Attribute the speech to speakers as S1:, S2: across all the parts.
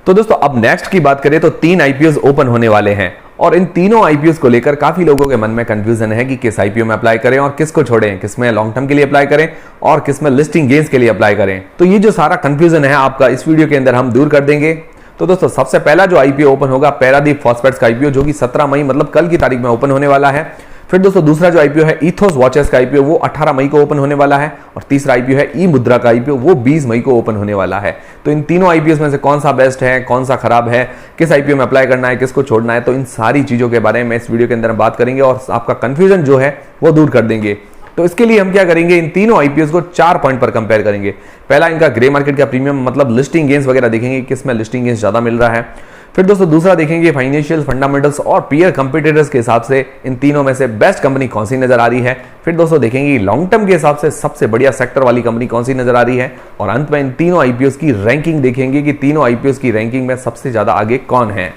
S1: तो दोस्तों अब नेक्स्ट की बात करें तो 3 आईपीओ ओपन होने वाले हैं और इन तीनों आईपीओ को लेकर काफी लोगों के मन में कंफ्यूजन है कि किस आईपीओ में अप्लाई करें और किसको छोड़ें, किसमें लॉन्ग टर्म के लिए अप्लाई करें और किसमें लिस्टिंग गेन्स के लिए अप्लाई करें। तो ये जो सारा कंफ्यूजन है आपका इस वीडियो के अंदर हम दूर कर देंगे। तो दोस्तों सबसे पहला जो आईपीओ ओपन होगा पैरादीप फॉस्फेट्स का आईपीओ, जो कि 17 मई मतलब कल की तारीख में ओपन होने वाला है। फिर दोस्तों दूसरा जो आईपीओ है इथोस वॉचेस का आईपीओ, वो 18 मई को ओपन होने वाला है। और तीसरा आईपीओ है ई मुद्रा का आईपीओ, वो 20 मई को ओपन होने वाला है। तो इन तीनों आईपीओ में से कौन सा बेस्ट है, कौन सा खराब है, किस आईपीओ में अप्लाई करना है, किसको छोड़ना है, तो इन सारी चीजों के बारे में इस वीडियो के अंदर हम बात करेंगे और आपका कंफ्यूजन जो है वो दूर कर देंगे। तो इसके लिए हम क्या करेंगे, इन तीनों आईपीओ को 4 पॉइंट पर कंपेयर करेंगे। पहला इनका ग्रे मार्केट का प्रीमियम मतलब लिस्टिंग गेन्स वगैरह देखेंगे, किसमें लिस्टिंग गेन्स ज्यादा मिल रहा है। फिर दोस्तों दूसरा देखेंगे फाइनेंशियल फंडामेंटल्स और पीयर कंपटीटर्स के हिसाब से इन तीनों में से बेस्ट कंपनी कौन सी नजर आ रही है। फिर दोस्तों देखेंगे लॉन्ग टर्म के हिसाब से सबसे बढ़िया सेक्टर वाली कंपनी कौन सी नजर आ रही है। और अंत में इन तीनों आईपीओ की रैंकिंग देखेंगे कि तीनों आईपीओ की रैंकिंग में सबसे ज्यादा आगे कौन है।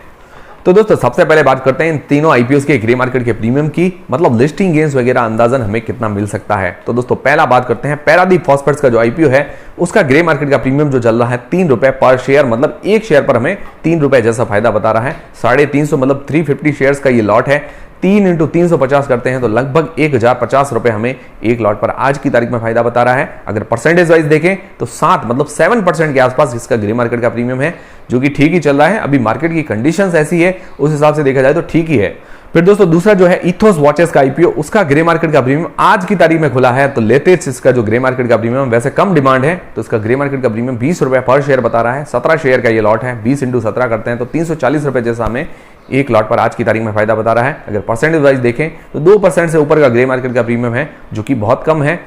S1: तो दोस्तों सबसे पहले बात करते हैं इन तीनों आईपीओ के ग्रे मार्केट के प्रीमियम की, मतलब लिस्टिंग गेन्स वगैरह अंदाजन हमें कितना मिल सकता है। तो दोस्तों पहला बात करते हैं पैरादीप फॉस्फेट्स का जो आईपीओ है उसका ग्रे मार्केट का प्रीमियम जो चल रहा है 3 रुपए पर शेयर, मतलब एक शेयर पर हमें 3 रुपए जैसा फायदा बता रहा है। 350 मतलब 350 शेयर्स का ये लॉट है। 3 × 350 करते हैं तो लगभग 1050 रुपए हमें एक लॉट पर आज की तारीख में फायदा बता रहा है। अगर परसेंटेज वाइज देखें तो 7 मतलब 7% के आसपास इसका ग्रे मार्केट का प्रीमियम है, जो कि ठीक ही चल रहा है। अभी मार्केट की कंडीशंस ऐसी है, उस हिसाब से देखा जाए तो ठीक ही है। फिर दोस्तों दूसरा जो है इथोस वॉचेस का आईपीओ, उसका ग्रे मार्केट का प्रीमियम आज की तारीख में खुला है। तो लेटेस्ट इसका जो ग्रे मार्केट का प्रीमियम, वैसे कम डिमांड है तो इसका ग्रे मार्केट का प्रीमियम 20 रुपए पर शेयर बता रहा है। 17 शेयर का ये लॉट है, 20 × 17 करते हैं तो 340 रुपए जैसा हमें एक लॉट पर आज की तारीख में फायदा बता रहा है। अगर परसेंटेज वाइज देखें तो 2% से ऊपर का ग्रे मार्केट का प्रीमियम है, जो कि बहुत कम है।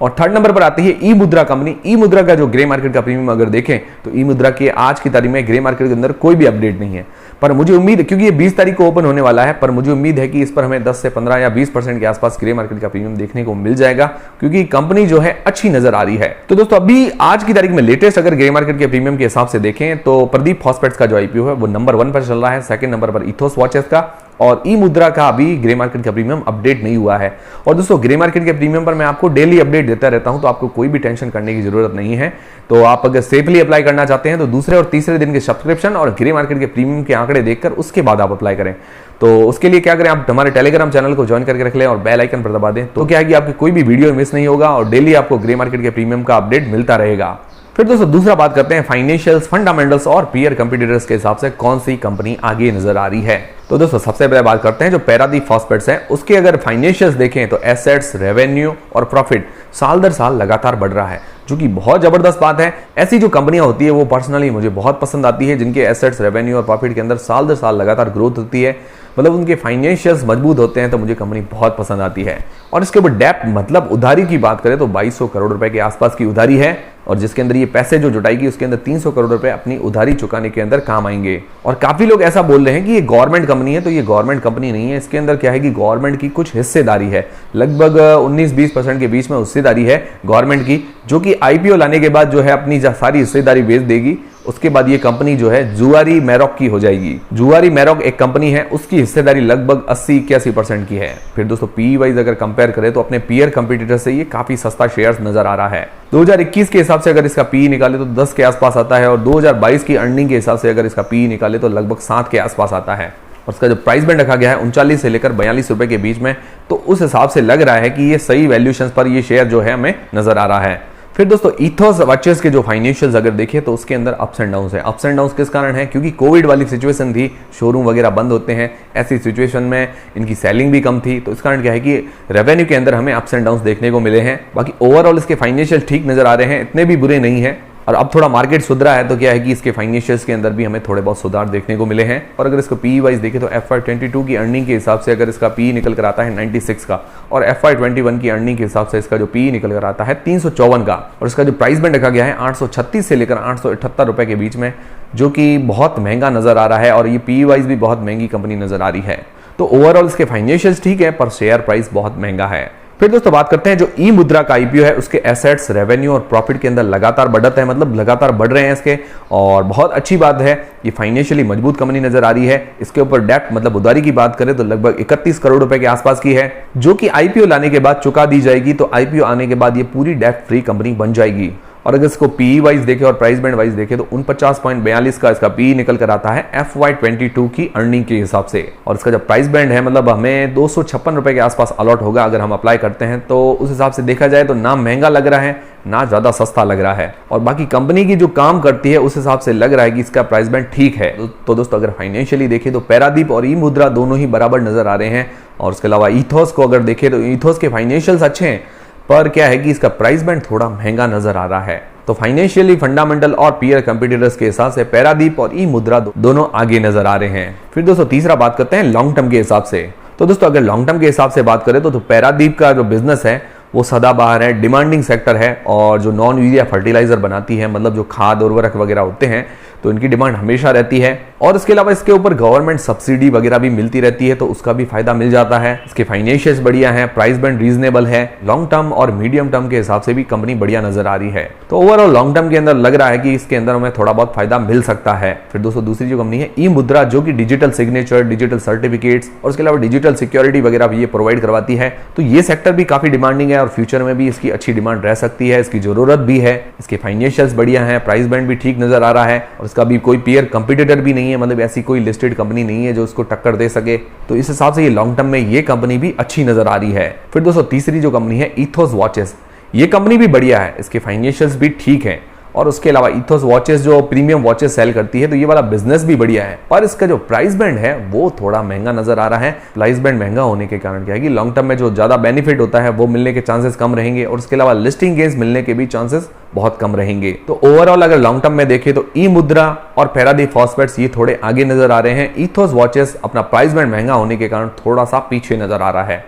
S1: और थर्ड नंबर पर आती है ई मुद्रा कंपनी। ई मुद्रा का जो ग्रे मार्केट का प्रीमियम अगर देखें तो ई मुद्रा के आज की तारीख में ग्रे मार्केट के अंदर कोई भी अपडेट नहीं है, पर मुझे उम्मीद है क्योंकि ये 20 तारीख को ओपन होने वाला है, पर मुझे उम्मीद है कि इस पर हमें 10 से 15 या 20% के आसपास ग्रे मार्केट का प्रीमियम देखने को मिल जाएगा, क्योंकि कंपनी जो है अच्छी नजर आ रही है। तो दोस्तों अभी आज की तारीख में लेटेस्ट अगर ग्रे मार्केट के प्रीमियम के हिसाब से देखें तो प्रदीप फॉस्फेट्स का जो आईपीओ है वो नंबर 1 पर चल रहा है। सेकंड नंबर पर इथोस वॉचेस का और ई मुद्रा का अभी ग्रे मार्केट का प्रीमियम अपडेट नहीं हुआ है। और दोस्तों ग्रे मार्केट के प्रीमियम पर मैं आपको डेली अपडेट देता रहता हूं, तो आपको कोई भी टेंशन करने की जरूरत नहीं है। तो आप अगर सेफली अप्लाई करना चाहते हैं तो दूसरे और तीसरे दिन के सब्सक्रिप्शन और ग्रे मार्केट के प्रीमियम के आंकड़े देखकर उसके बाद आप अप्लाई करें। तो उसके लिए क्या करें, आप हमारे टेलीग्राम चैनल को ज्वाइन करके रख लें और बेल आइकन पर दबा दें। तो क्या है कि आपकी कोई भी वीडियो मिस नहीं होगा और डेली आपको ग्रे मार्केट के प्रीमियम का अपडेट मिलता रहेगा। फिर दोस्तों दूसरा बात करते हैं फाइनेंशियल्स फंडामेंटल्स और पीयर कंपटीटर्स के हिसाब से कौन सी कंपनी आगे नजर आ रही है। तो दोस्तों सबसे पहले बात करते हैं जो पैरादीप फॉस्फेट्स है, उसके अगर फाइनेंशियल्स देखें तो एसेट्स, रेवेन्यू और प्रॉफिट साल दर साल लगातार बढ़ रहा है, जो कि बहुत जबरदस्त बात है। ऐसी जो कंपनियां होती है वो पर्सनली मुझे बहुत पसंद आती है, जिनके एसेट्स, रेवेन्यू और प्रॉफिट के अंदर साल दर साल लगातार ग्रोथ होती है, मतलब उनके फाइनेंशियल्स मजबूत होते हैं, तो मुझे कंपनी बहुत पसंद आती है। और इसके ऊपर डेप्थ मतलब उधारी की बात करें तो 2200 करोड़ रुपए के आसपास की उधारी है, और जिसके अंदर ये पैसे जो जुटाएगी उसके अंदर 300 करोड़ रुपए अपनी उधारी चुकाने के अंदर काम आएंगे। और काफी लोग ऐसा बोल रहे हैं कि ये गवर्नमेंट कंपनी है, तो ये गवर्नमेंट कंपनी नहीं है। इसके अंदर क्या है कि गवर्नमेंट की कुछ हिस्सेदारी है, लगभग 19-20% के बीच में हिस्सेदारी है गवर्नमेंट की, जो कि आईपीओ लाने के बाद जो है अपनी सारी हिस्सेदारी बेच देगी। उसके बाद ये कंपनी जो है जुआरी मैरॉक की हो जाएगी। जुआरी मैरॉक एक कंपनी है, उसकी हिस्सेदारी लगभग 80-81% की है। फिर दोस्तों पी वाइज अगर कंपेयर करें तो अपने पीयर कंपटीटर से ये काफी सस्ता शेयर्स नजर आ रहा है। 2021 के हिसाब से अगर इसका पी निकाले तो 10 के आसपास आता है, और 2022 की अर्निंग के हिसाब से अगर इसका पी निकाले तो लगभग 7 के आसपास आता है। और उसका जो प्राइस बैंड रखा गया है 39 से लेकर 42 रुपए के बीच में, तो उस हिसाब से लग रहा है कि ये सही वैल्यूएशन पर ये शेयर जो है हमें नजर आ रहा है। फिर दोस्तों इथोस वॉचेस के जो फाइनेंशियल्स अगर देखें तो उसके अंदर अप्स एंड डाउन्स है। अप्स एंड डाउन्स किस कारण है, क्योंकि कोविड वाली सिचुएशन थी, शोरूम वगैरह बंद होते हैं, ऐसी सिचुएशन में इनकी सेलिंग भी कम थी, तो इस कारण क्या है कि रेवेन्यू के अंदर हमें अप्स एंड डाउन्स देखने को मिले हैं। बाकी ओवरऑल इसके फाइनेंशियल ठीक नजर आ रहे हैं, इतने भी बुरे नहीं है। और अब थोड़ा मार्केट सुधरा है तो क्या है कि इसके फाइनेंशियल्स के अंदर भी हमें थोड़े बहुत सुधार देखने को मिले हैं। और अगर इसको पी वाइज देखें तो FY22 की अर्निंग के हिसाब से अगर इसका पी निकल कर आता है 96 का, और FY21 की अर्निंग के हिसाब से इसका जो पी निकल कर आता है 354 का, और इसका जो प्राइस बैंड रखा गया है 836 से लेकर 878 रुपए के बीच में, जो कि बहुत महंगा नजर आ रहा है। और ये पी वाइज भी बहुत महंगी कंपनी नजर आ रही है। तो ओवरऑल इसके फाइनेंशियल्स ठीक है, पर शेयर प्राइस बहुत महंगा है। फिर दोस्तों बात करते हैं जो ई मुद्रा का आईपीओ है, उसके एसेट्स, रेवेन्यू और प्रॉफिट के अंदर लगातार बढ़त है, मतलब लगातार बढ़ रहे हैं इसके, और बहुत अच्छी बात है। ये फाइनेंशियली मजबूत कंपनी नजर आ रही है। इसके ऊपर डेट मतलब उधारी की बात करें तो लगभग 31 करोड़ रुपए के आसपास की है, जो कि आईपीओ लाने के बाद चुका दी जाएगी। तो आईपीओ आने के बाद ये पूरी डेट फ्री कंपनी बन जाएगी। और अगर इसको पीई वाइज देखे और प्राइस बैंड वाइज देखे तो 49.42 का इसका पीई निकल कर आता है FY22 की अर्निंग के हिसाब से। और इसका जो प्राइस बैंड है मतलब हमें 256 रुपए के आसपास अलॉट होगा अगर हम अप्लाई करते हैं। तो उस हिसाब से देखा जाए तो ना महंगा लग रहा है ना ज्यादा सस्ता लग रहा है, और बाकी कंपनी की जो काम करती है उस हिसाब से लग रहा है कि इसका प्राइस बैंड ठीक है। तो दोस्तों अगर फाइनेंशियली देखें तो पैरादीप और ई मुद्रा दोनों ही बराबर नजर आ रहे हैं। और उसके अलावा ईथोस को अगर देखें तो ईथोस के फाइनेंशियल्स अच्छे हैं, पर क्या है कि इसका प्राइस बैंड थोड़ा महंगा नजर आ रहा है। तो फाइनेंशियली, फंडामेंटल और पीयर कंपटीटर्स के हिसाब से पैरादीप और ई मुद्रा दोनों आगे नजर आ रहे हैं। फिर दोस्तों तीसरा बात करते हैं लॉन्ग टर्म के हिसाब से। तो दोस्तों अगर लॉन्ग टर्म के हिसाब से बात करें तो पैरादीप का जो बिजनेस है वो सदाबहार है, डिमांडिंग सेक्टर है, और जो नॉन यूरिया फर्टिलाइजर बनाती है, मतलब जो खाद उर्वरक वगैरह होते हैं, तो इनकी डिमांड हमेशा रहती है। और इसके अलावा इसके ऊपर गवर्नमेंट सब्सिडी वगैरह भी मिलती रहती है, तो उसका भी फायदा मिल जाता है। इसके फाइनेंशियल्स बढ़िया हैं, प्राइस बैंड रीजनेबल है, लॉन्ग टर्म और मीडियम टर्म के हिसाब से भी कंपनी बढ़िया नजर आ रही है। तो ओवरऑल लॉन्ग टर्म के अंदर लग रहा है कि इसके अंदर हमें थोड़ा बहुत फायदा मिल सकता है। फिर दोस्तों दूसरी जो कंपनी है ई मुद्रा, जो कि डिजिटल सिग्नेचर, डिजिटल सर्टिफिकेट्स और उसके अलावा डिजिटल सिक्योरिटी वगैरह भी ये प्रोवाइड करवाती है। तो ये सेक्टर भी काफी डिमांडिंग है और फ्यूचर में भी इसकी अच्छी डिमांड रह सकती है, इसकी जरूरत भी है। इसके फाइनेंशियल्स बढ़िया है, प्राइस बैंड भी ठीक नजर आ रहा है, और इसका भी कोई पीयर कंपटीटर भी नहीं है, मतलब ऐसी कोई लिस्टेड कंपनी नहीं है जो इसको टक्कर दे सके। तो इस हिसाब से ये लॉन्ग टर्म में ये कंपनी भी अच्छी नजर आ रही है। फिर दोस्तों तीसरी जो कंपनी है ईथोस वॉचेस, ये कंपनी भी बढ़िया है, इसके फाइनेंशियल्स भी ठीक है, और उसके अलावा ईथोस वॉचेस जो प्रीमियम वॉचेस सेल करती है, तो ये वाला बिजनेस भी बढ़िया है। पर इसका जो प्राइस बैंड है वो थोड़ा महंगा नजर आ रहा है। प्राइस बैंड महंगा होने के कारण क्या है कि लॉन्ग टर्म में जो ज्यादा बेनिफिट होता है वो मिलने के चांसेस कम रहेंगे, और उसके अलावा लिस्टिंग गेन्स मिलने के भी चांसेस बहुत कम रहेंगे। तो ओवरऑल अगर लॉन्ग टर्म में देखें तो ई मुद्रा और पैरादीप फॉस्फेट्स ये थोड़े आगे नजर आ रहे हैं। ईथोस वॉचेस अपना प्राइस बैंड महंगा होने के कारण थोड़ा सा पीछे नजर आ रहा है।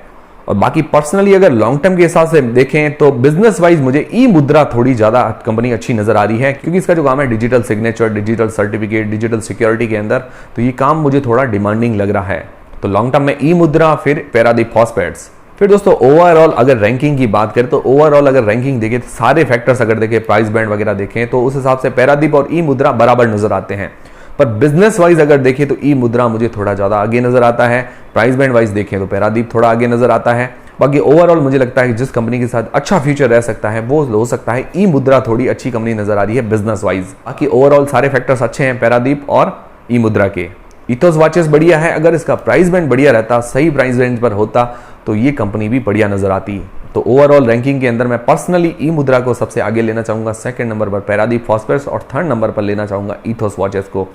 S1: और बाकी पर्सनली अगर लॉन्ग टर्म के हिसाब से देखें तो बिजनेस वाइज मुझे ई मुद्रा थोड़ी ज्यादा कंपनी अच्छी नजर आ रही है, क्योंकि इसका जो काम है digital signature, digital certificate, digital security के अंदर, तो ये काम मुझे थोड़ा डिमांडिंग लग रहा है। तो लॉन्ग टर्म में ई मुद्रा, फिर पैरादीप फॉस्फेट्स। फिर दोस्तों ओवरऑल अगर रैंकिंग की बात करें तो ओवरऑल अगर रैंकिंग देखें तो सारे फैक्टर्स अगर देखें, प्राइस बैंड वगैरह देखें, तो उस हिसाब से पैरादीप और ई मुद्रा बराबर नजर आते हैं। पर बिजनेस वाइज अगर देखें तो ई मुद्रा मुझे थोड़ा ज्यादा आगे नजर आता है, प्राइस बैंड वाइज देखें तो पैरादीप थोड़ा आगे नजर आता है। बाकी ओवरऑल मुझे लगता है कि जिस कंपनी के साथ अच्छा फ्यूचर रह सकता है वो हो सकता है ई मुद्रा, थोड़ी अच्छी कंपनी नजर आ रही है बिजनेस वाइज। बाकी ओवरऑल सारे फैक्टर्स अच्छे हैं पैरादीप और ई मुद्रा के। ईथोस वॉचेस बढ़िया है, अगर इसका प्राइस बैंड बढ़िया रहता, सही प्राइस रेंज पर होता, तो ये कंपनी भी बढ़िया नजर आती। तो ओवरऑल रैंकिंग के अंदर मैं पर्सनली ई मुद्रा को सबसे आगे लेना चाहूंगा, सेकंड नंबर पर पैरादीप फॉस्फेट्स और थर्ड नंबर पर लेना चाहूंगा ईथोस वॉचेस को।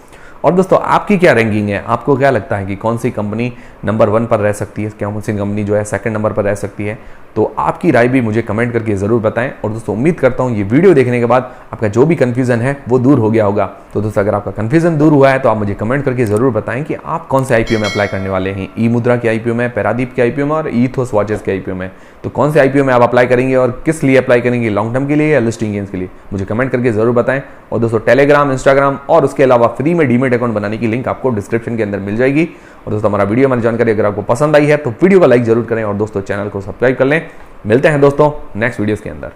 S1: और दोस्तों आपकी क्या रैंकिंग है, आपको क्या लगता है कि कौन सी कंपनी नंबर 1 पर रह सकती है, कौन सी कंपनी जो है सेकंड नंबर पर रह सकती है? तो आपकी राय भी मुझे कमेंट करके जरूर बताएं। और दोस्तों उम्मीद करता हूं ये वीडियो देखने के बाद आपका जो भी कंफ्यूजन है वो दूर हो गया होगा। तो दोस्तों अगर आपका कंफ्यूजन दूर हुआ है तो आप मुझे कमेंट करके जरूर बताएं कि आप कौन से आईपीओ में अप्लाई करने वाले हैं, ई मुद्रा के आईपीओ में, पैरादीप के आईपीओ में और ईथोस वॉचेस के आईपीओ में। तो कौन से आईपीओ में आप अप्लाई करेंगे और किस लिए अप्लाई करेंगे, लॉन्ग टर्म के लिए या लिस्टिंग गेन्स के लिए, मुझे कमेंट करके जरूर बताएं। और दोस्तों टेलीग्राम, इंस्टाग्राम और उसके अलावा फ्री में डीमेट अकाउंट बनाने की लिंक आपको डिस्क्रिप्शन के अंदर मिल जाएगी। और दोस्तों हमारा वीडियो, हमारी जानकारी अगर आपको पसंद आई है तो वीडियो को लाइक जरूर करें और दोस्तों चैनल को सब्सक्राइब कर लें। मिलते हैं दोस्तों नेक्स्ट वीडियोस के अंदर।